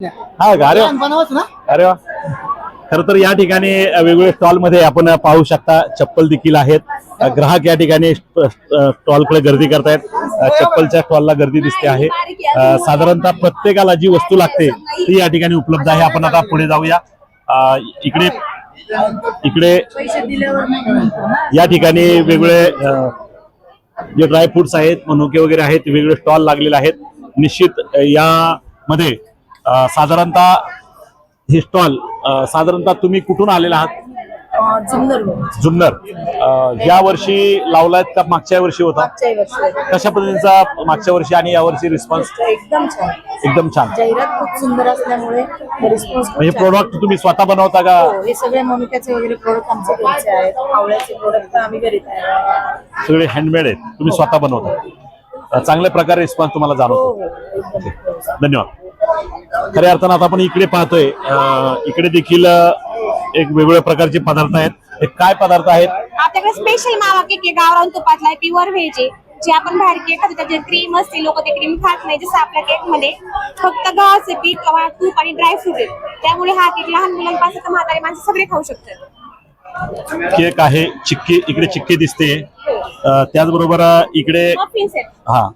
हा अरे अरे वा. खर तर या ठिकाणी वेगवेगळ्या स्टॉल मध्ये आपण पाहू शकता चप्पल देखील आहेत. ग्राहक या ठिकाणी स्टॉल कडे गर्दी करतायत. चप्पलच्या स्टॉलला गर्दी दिसते आहे. साधारणतः प्रत्येकाला जी वस्तू लागते ती या ठिकाणी उपलब्ध आहे. आपण आता पुढे जाऊया. इकडे इकडे या ठिकाणी वेगवेगळे जे ड्राय फ्रुट्स आहेत, मनुके वगैरे आहेत, वेगवेगळे स्टॉल लागलेले आहेत. निश्चित यामध्ये साधारणतः हे स्टॉल साधारणतः तुम्ही कुठून आलेला आहात? जुन्नर. या वर्षी लावलायत का मागच्या वर्षी होता? कशा पद्धतीचा मागच्या वर्षी आणि या वर्षी रिस्पॉन्स? एकदम छान. जाहिरात खूप सुंदर असल्यामुळे रिस्पॉन्स हे प्रोडक्ट तुम्ही स्वतः बनवता का? हे सगळे मनुक्याचे वगैरे प्रोडक्ट आमचे घरचे आहेत. आवळ्याचे प्रोडक्ट आम्ही घरी तयार करतो. सगळे हँडमेड आहेत, तुम्ही स्वतः बनवता. चांगल्या प्रकारे रिस्पॉन्स तुम्हाला जाणवतो. धन्यवाद. खऱ्या अर्थानं आता आपण इकडे पाहतोय, इकडे देखील एक वेगवेगळ्या प्रकारचे पदार्थ आहेत. हे काय पदार्थ आहेत? आपल्याकडे स्पेशल मावा केक आहे, गावरान तुपातला आहे, प्युअर व्हेज आहे. जे आपण बाहेर केक खातो त्याच्यात क्रीम असते, लोक ते क्रीम खात नाही. जसं आपल्या केक मध्ये फक्त गव्हाचे पीठ, तूप आणि ड्रायफ्रूट आहे. त्यामुळे हा केक लहान मुलांपासून तर म्हातारे माणसं सगळे खाऊ शकतात. केक आहे, चिक्की इकडे चिक्की दिसते. त्याचबरोबर इकडे हा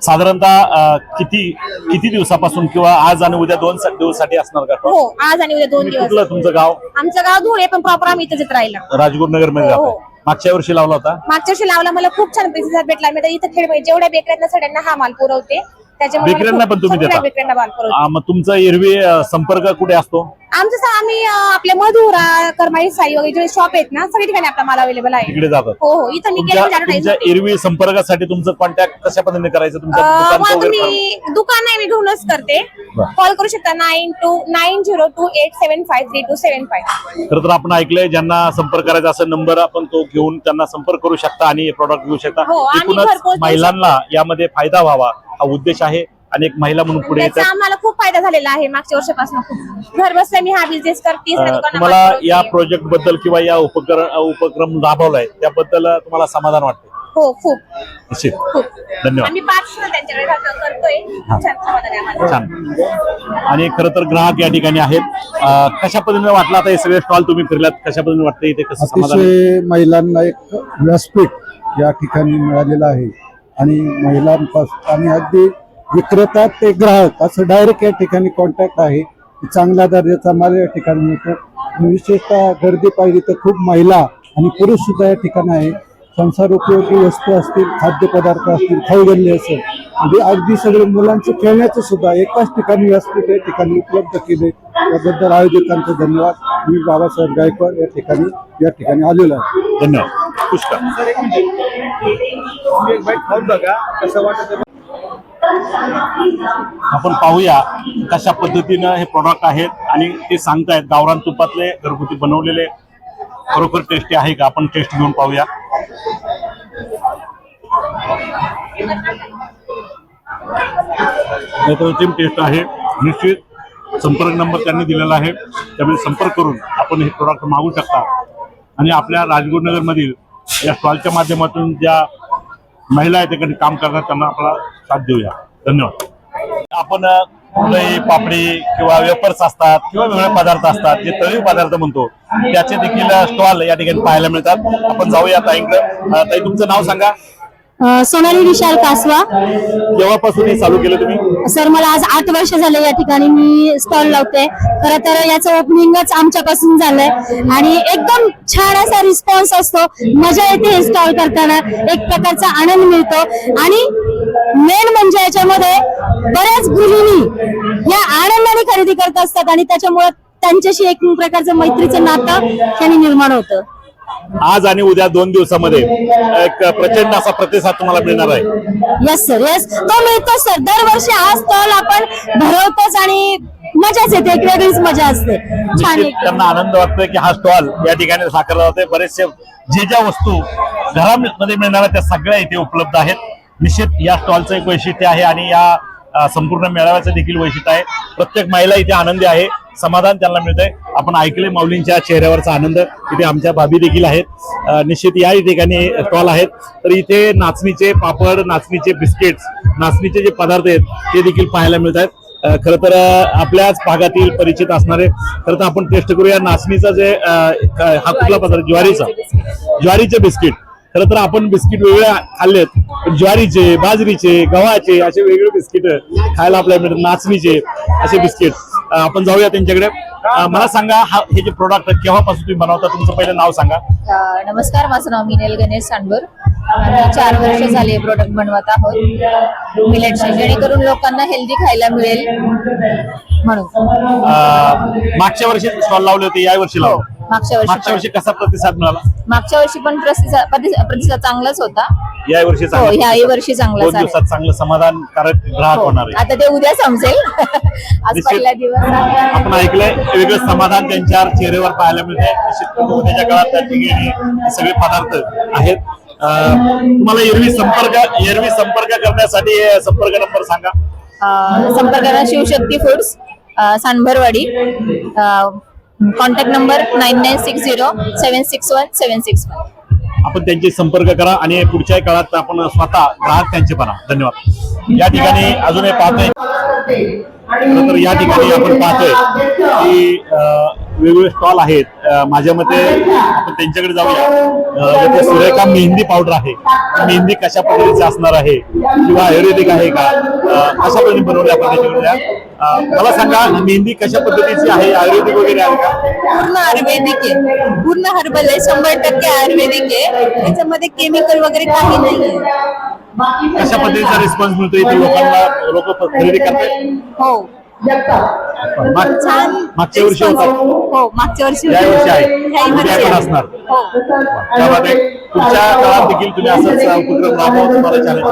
साधारणतः किती दिवसापासून किंवा आज आणि उद्या 2 दिवसासाठी असणार का? हो, आज आणि उद्या 2 दिवस. कुठलं तुमचं गाव? आमचं गाव धुळे, पण प्रॉपर आम्ही इथेच राहिला. राजगुरुनगर मध्ये राहतो. मागच्या वर्षी लावला होता? मागच्या वर्षी लावला. मला खूप छान प्रतिसाद भेटला. मी इथं खेळ जेवढ्या बेकऱ्यांना सगळ्यांना हा माल पुरवते. बेकऱ्यांना पण तुम्ही देता? मग तुमचा एरवी संपर्क कुठे असतो? आम्ही आपल्या मधुरा करमाई साई वगैरे जे शॉप आहेत ना, सगळ्या ठिकाणी आपला माल अवेलेबल आहे. इकडे जातात? हो हो. इथं मी तुमच्या एरवी संपर्कासाठी तुमचं कॉन्टॅक्ट कशा पद्धतीने करायचं? तुम्ही दुकान आहे, मी घेऊनच करते. कॉल करू शकता 929028753275. खरं तर आपण ऐकलंय, ज्यांना संपर्क करायचा असेल नंबर आपण तो घेऊन त्यांना संपर्क करू शकता आणि प्रोडक्ट घेऊ शकता. एकूणच महिलांना यामध्ये फायदा व्हावा हा उद्देश आहे. आणि एक महिला म्हणून पुढे येतात. आम्हाला खूप फायदा झालेला आहे मागच्या वर्षापासून. घर बसल्या मी हा बिझनेस करते. तुम्हाला या प्रोजेक्ट बद्दल किंवा या उपक्रम राबवलाय त्याबद्दल तुम्हाला समाधान वाटते? हो, खूप. निश्चित. धन्यवाद. आम्ही 5 त्यांच्याकडे करतोय. छान समाधान आहे आम्हाला. छान. आणि खरं तर ग्राहक या ठिकाणी आहेत. कशा पद्धतीने वाटलं आता हे सगळे स्टॉल तुम्ही फिरलात, कशा पद्धतीने वाटतं इथे? कसं समाधान? महिलांना एक व्यासपीठ या ठिकाणी मिळालेलं आहे आणि महिलांपासून आणि अगदी विक्रेता ते ग्राहक असं डायरेक्ट या ठिकाणी कॉन्टॅक्ट आहे. चांगल्या दर्जाचा माल या ठिकाणी मिळतो. विशेषतः गर्दी पाहिली तर खूप महिला आणि पुरुष सुद्धा या ठिकाणी आहे. संसार उपयोगी वस्तू असतील, खाद्यपदार्थ असतील, खाऊगल्ले असेल, म्हणजे अगदी सगळे मुलांचं खेळण्याचं सुद्धा एकाच ठिकाणी व्यासपीठ या ठिकाणी उपलब्ध केले. त्याबद्दल आयोजकांचे धन्यवाद. मी बाबासाहेब गायकवाड या ठिकाणी आलेलो आहे. धन्यवाद. पुष्कळ. आपण पाहूया कशा पद्धतीनं हे प्रोडक्ट आहेत आणि ते सांगतायत. गावरान तुपातले घरगुती बनवलेले खरोखर टेस्टी आहे का? आपण टेस्ट घेऊन पाहूया. टेस्ट आहे. निश्चित संपर्क नंबर त्यांनी दिलेला आहे, त्यामुळे संपर्क करून आपण हे प्रोडक्ट मागू शकता. आणि आपल्या राजगुरुनगर मधील या स्टॉलच्या माध्यमातून ज्या महिला आहेत तिकडे काम करतात त्यांना आपला साथ देऊया. धन्यवाद. आपण दही, पापडी किंवा वेफर्स असतात किंवा वेगळे पदार्थ असतात, जे तळीव पदार्थ म्हणतो, त्याचे देखील स्टॉल या ठिकाणी पाहायला मिळतात. आपण जाऊया ताईंकडे. ताई, तुमचं नाव सांगा. सोनाली विशाल कासवा. केव्हापासून हे चालू केलं तुम्ही? सर, मला आज 8 वर्ष झाले या ठिकाणी मी स्टॉल लावते. खरं तर याचं ओपनिंगच आमच्यापासून झालंय आणि एकदम छान असा रिस्पॉन्स असतो. मजा येते हे स्टॉल करताना, एक प्रकारचा आनंद मिळतो. आणि मेन म्हणजे याच्यामध्ये बऱ्याच गृहिणी या आनंदाने खरेदी करत असतात आणि त्याच्यामुळे त्यांच्याशी एक प्रकारचं मैत्रीचं नातं त्यांनी निर्माण होतं. आज आणि उद्या 2 दिवसामध्ये एक प्रचंड असा प्रतिसाद तुम्हाला मिळणार आहे. यस सर, यस, तो मिळतो सर. दरवर्षी हा स्टॉल आपण भरवतोच आणि मजाच येते, एक वेगळीच मजा असते. छान. त्यांना आनंद वाटतोय की हा स्टॉल या ठिकाणी साकारला जातोय. बरेचसे ज्या वस्तू घरामध्ये मिळणार त्या सगळ्या इथे उपलब्ध आहेत. निश्चित या स्टॉलचं एक वैशिष्ट्य आहे आणि या संपूर्ण मेळाव्याचं देखील वैशिष्ट्य आहे. प्रत्येक महिला इथे आनंदी आहे, समाधान त्यांना मिळतंय. आपण ऐकले माऊलींच्या चेहऱ्यावरचा आनंद. इथे आमच्या भाभी देखील आहेत. निश्चित या ठिकाणी स्टॉल आहेत. तर इथे नाचणीचे पापड, नाचणीचे बिस्किट्स, नाचणीचे जे पदार्थ आहेत ते देखील पाहायला मिळत आहेत. खरं तर आपल्याच भागातील परिचित असणारे खरं तर आपण टेस्ट करूया नाचणीचा जे हा कुठला पदार्थ ज्वारीचे बिस्किट. खरं तर आपण बिस्किट वेगळे खाल्लेत पण ज्वारीचे, बाजरीचे, गव्हाचे असे वेगळे बिस्किट खायला आपल्याला मिळतात. नाचणीचे असे बिस्किट. आपण जाऊया त्यांच्याकडे. मला सांगा हे जे प्रोडक्ट केव्हापासून तुम्ही बनवता, तुमचं पहिलं नाव सांगा. नमस्कार, माझं नाव मिनेल गणेश सांडवर. आम्ही 4 वर्ष झाले प्रोडक्ट बनवत आहोत मिलेटचे, जेणेकरून लोकांना हेल्दी खायला मिळेल म्हणून. मागच्या वर्षी स्टॉल लावले होते, या वर्षी लावले. मागच्या मागच्या वर्षी कसा प्रतिसाद मिळाला? मागच्या वर्षी पण प्रतिसाद चांगलाच होता. या वर्षी हो, याही वर्षी चांगलाच 2 दिवसात चांगलं समाधानकारक ग्राहक होणार आहे. आता ते उद्या समजेल. आज निश्चित. पहिला दिवस. आपण ऐकलंय वेगळं समाधान त्यांच्या चेहऱ्यावर पाहायला मिळते. निश्चित उद्याच्या काळात त्या ठिकाणी सगळे पदार्थ आहेत. तुम्हाला एरवी संपर्क करण्यासाठी संपर्क नंबर सांगा. संपर्क करा Shivshakti foods, Sambharwadi. Contact number 9960761761. आपण त्यांचे संपर्क करा आणि पुढच्या काळात आपण स्वतः ग्राहक त्यांचे बना. धन्यवाद. या ठिकाणी अजूनही पाहतोय, खरं तर या ठिकाणी आपण पाहतोय की वेगवेगळे स्टॉल आहेत. माझ्या मते आपण त्यांच्याकडे जाऊया. इथे सुरेखा मेहंदी पावडर आहे. मेहंदी कशा पद्धतीची असणार आहे किंवा आयुर्वेदिक आहे का, कशा पद्धतीने बनवली आपण त्याच्याकडे जाऊया. मला सांगा मेहंदी कशा पद्धतीची आहे, आयुर्वेदिक वगैरे आहे का? पूर्ण आयुर्वेदिक आहे, पूर्ण हर्बल आहे, 100% आयुर्वेदिक आहे. त्याच्यामध्ये केमिकल वगैरे काही नाही. कशा पद्धतीचा रिस्पॉन्स मिळतो इथे लोकांना, लोक खरेदी करतात? हो, छान मागच्या वर्षी होता, हो, मागच्या वर्षी या वर्षी आहे, ह्याही उद्या वर्षी पण आहे. असणार. हो. त्यामध्ये पुढच्या काळात देखील तुम्ही असंच उपक्रम राबवा. तुम्हाला चॅलेंज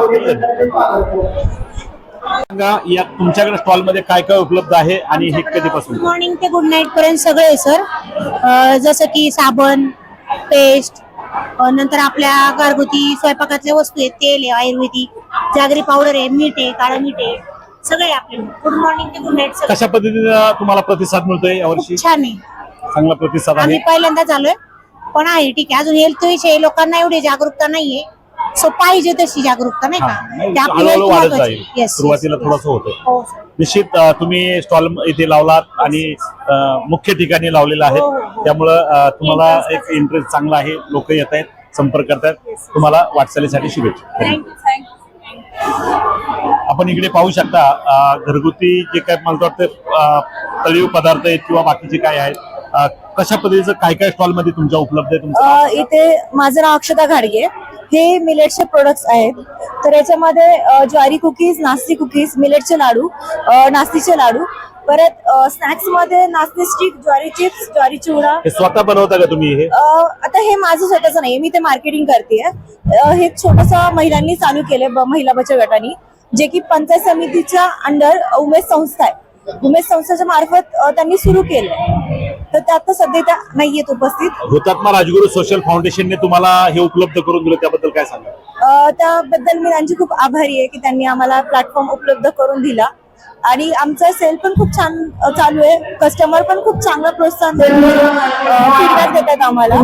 सांगा. या तुमच्याकडे स्टॉल मध्ये काय काय उपलब्ध आहे आणि हे कधीपासून? गुड मॉर्निंग ते गुड नाईट पर्यंत सगळे आहे सर. जसं की साबण, पेस्ट, नंतर आपल्या घरगुती स्वयंपाकातल्या वस्तू आहेत, तेल आहे आयुर्वेदिक, जागरी पावडर आहे, मीठ आहे, काळं मीठ आहे, सगळे आपले. गुड मॉर्निंग ते गुड नाईट. कशा पद्धतीने तुम्हाला प्रतिसाद मिळतोय यावर्षी? छान आहे. चांगला प्रतिसाद आम्ही आहे. पहिल्यांदा चालूय पण आहे ठीक आहे. अजून हेल्थ विषयी लोकांना एवढी जागरूकता नाहीये. सो पाहिजे तशी जागरूकता नाही हा, का, नाही, ते आपली हळूहळू health वाढत महत्त्वाची. जाईल. Yes, सुरुवातीला yes, थोडंसं होतं. हो sir. निश्चित तुम्ही स्टॉल इथे लावलात आणि मुख्य ठिकाणी लावलेला आहे, हो, हो, हो. त्यामुळं तुम्हाला एक इंटरेस्ट चांगला आहे. लोक येत आहेत, संपर्क करतात. तुम्हाला वाटचालीसाठी शुभेच्छा. Thank you. आपण इकडे पाहू शकता घरगुती जे काय मला वाटतं तळीव पदार्थ आहेत किंवा बाकीचे काय आहेत, कशा पद्धतीचं काय काय स्टॉल मध्ये तुमच्या उपलब्ध आहे? तुमचं इथे माझं नाव अक्षता घाडगे. हे मिलेटचे प्रोडक्ट्स आहेत. तर याच्यामध्ये ज्वारी कुकीज, नास्ती कुकीज, मिलेटचे लाडू, नास्तीचे लाडू, परत स्नॅक्स मध्ये नास्ती स्टिक, ज्वारी चिप्स, ज्वारी चिवडा. हे स्वतः बनवता का तुम्ही हे? आता हे माझं स्वतःच नाही, मी ते मार्केटिंग करते. हे छोटस महिलांनी चालू केले, महिला बचत गटांनी, जे की पंचायत समितीच्या अंडर उमेश संस्था आहे. उमेश संस्थेच्या मार्फत त्यांनी सुरू केलं. तर त्यात सध्या त्या नाहीयेत उपस्थित. हुतात्मा राजगुरू सोशल फाउंडेशनने तुम्हाला हे उपलब्ध करून दिलं, त्याबद्दल काय सांगा? त्याबद्दल मी त्यांची खूप आभारी आहे की त्यांनी आम्हाला प्लॅटफॉर्म उपलब्ध करून दिला. आणि आमचा सेल पण खूप छान चालू आहे. कस्टमर पण खूप चांगलं प्रोत्साहन फीडबॅक देतात आम्हाला.